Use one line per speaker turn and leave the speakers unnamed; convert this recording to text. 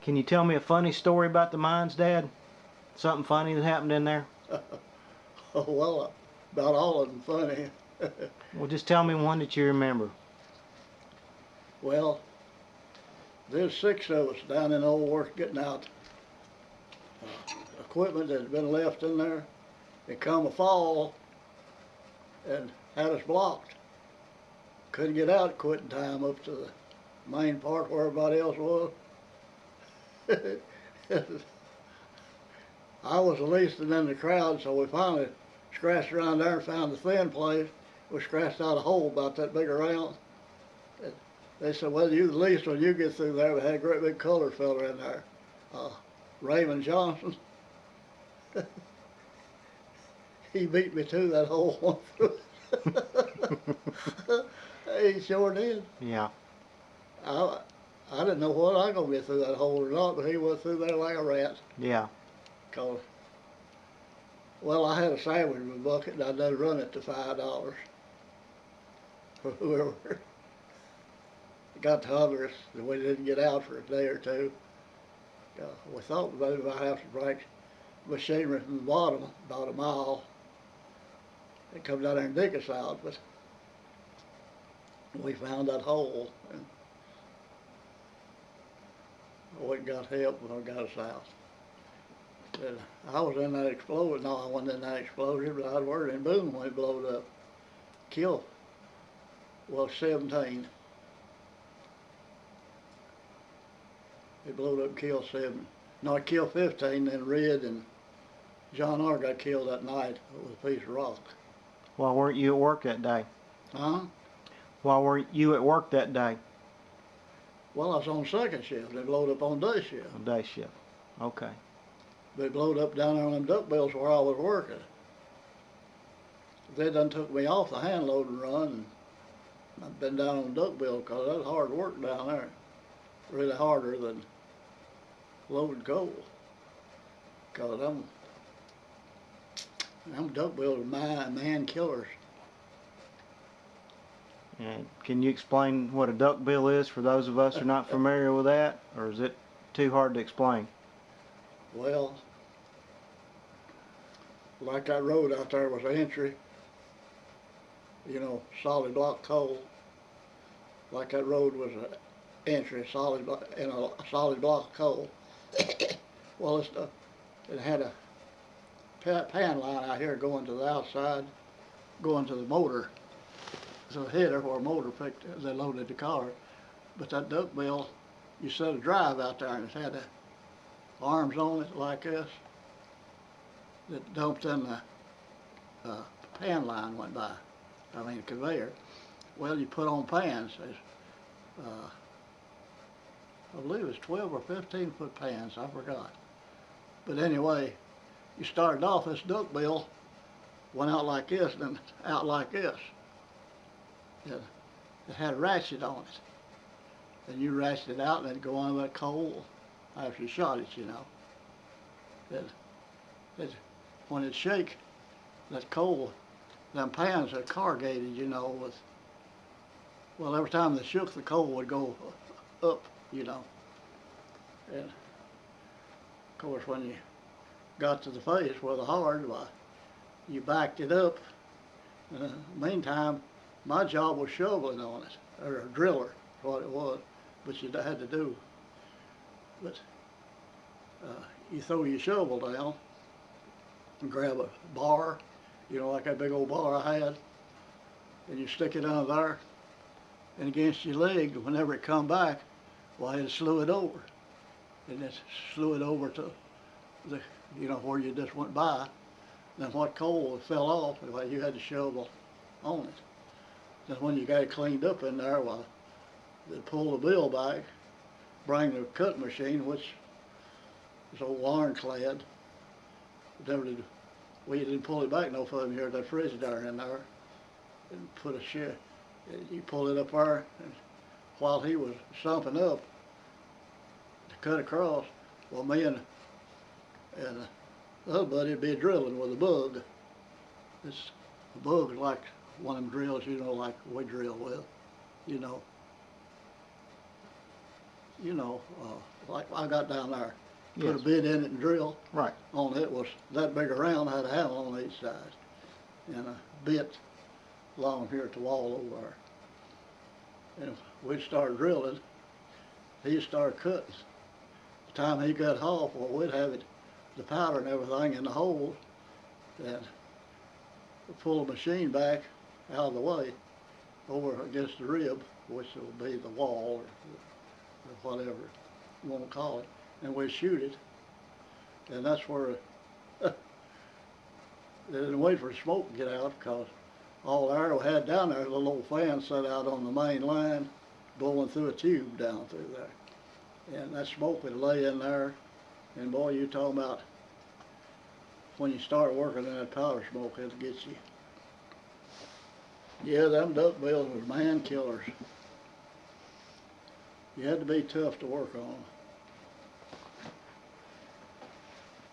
Can you tell me a funny story about the mines, Dad? Something funny that happened in there?
Oh, well, about all of them funny.
Well, just tell me one that you remember.
Well, there's 6 of us down in Old Worth getting out equipment that had been left in there. It come a fall and had us blocked. Couldn't get out at quitting time up to the main part where everybody else was. I was the least in the crowd, so we finally scratched around there and found the thin place. We scratched out a hole about that big around. And they said, well, you the least when you get through there. We had a great big colored fella in there, Raymond Johnson. He beat me to that hole. He sure did.
Yeah.
I, I didn't know whether I was going to get through that hole or not, but he went through there like a rat.
Yeah.
Cause, well, I had a sandwich in my bucket and I done run it to $5 for whoever got to holler us that we didn't get out for a day or two. We thought maybe we might have to break machinery from the bottom about a mile and come down there and dig us out, but we found that hole and we got help when we got us out. And I was in that explosion. No, I wasn't in that explosion, but I was working in Boone when it blowed up. Killed, well, 17. It blowed up and killed 7. No, it killed 15, then Red and John R. got killed that night with a piece of rock.
Why weren't you at work that day?
Huh?
Why weren't you at work that day?
Well, I was on second shift. They blowed up on day shift.
On day shift. Okay.
They blowed up down there on them duck bills where I was working. They done took me off the hand loading run. And I've been down on duck bill because that's hard work down there. Really harder than loading coal. Because them duck bills are man killers.
And can you explain what a duck bill is for those of us who are not familiar with that? Or is it too hard to explain?
Well, like that road out there was an entry, solid block coal. Like that road was an entry, in a solid block coal. Well, it had a pan line out here going to the outside, going to the motor. So a header where a motor they loaded the car. But that duck bill, you set a drive out there and it had arms on it like this that dumped in the pan line went by. I mean, conveyor. Well, you put on pans. I believe it's 12 or 15 foot pans. I forgot. But anyway, you started off this duck bill, went out like this, then out like this. It had a ratchet on it. And you ratchet it out and it'd go under that coal after you shot it, When it shake, that coal, them pans are corrugated, well, every time they shook, the coal would go up, And of course, when you got to the face where the hard, you backed it up. In the meantime, my job was shoveling on it, or a driller, what it was, but you had to do. But you throw your shovel down and grab a bar, like that big old bar I had, and you stick it under there, and against your leg, whenever it come back, well, it slew it over. And it slew it over to the, where you just went by. Then what coal fell off, well, you had to shovel on it. Then when you got it cleaned up in there, well, they'd pull the bill back, bring the cut machine, which was old ironclad. We didn't pull it back no further here, that Frigidaire in there, and put a shit. You pull it up there, and while he was sumping up to cut across, well, me and the other buddy would be drilling with a bug. A bug is like one of them drills, like we drill with, you know, like I got down there, put a
Yes.
bit in it and drill.
Right.
On it was that big around, had a handle on each side, and a bit along here at the wall over there. And we'd start drilling, he'd start cutting. The time he got off, well, we'd have it, the powder and everything in the hole, and pull the machine back out of the way over against the rib, which will be the wall or whatever you want to call it, and we'd shoot it, and that's where they didn't wait for the smoke to get out, because all the air we had down there, the little old fan set out on the main line, blowing through a tube down through there. And that smoke would lay in there, and boy, you talking about when you start working in that powder smoke, it'll get you. Yeah, them duck bills was man killers. You had to be tough to work on.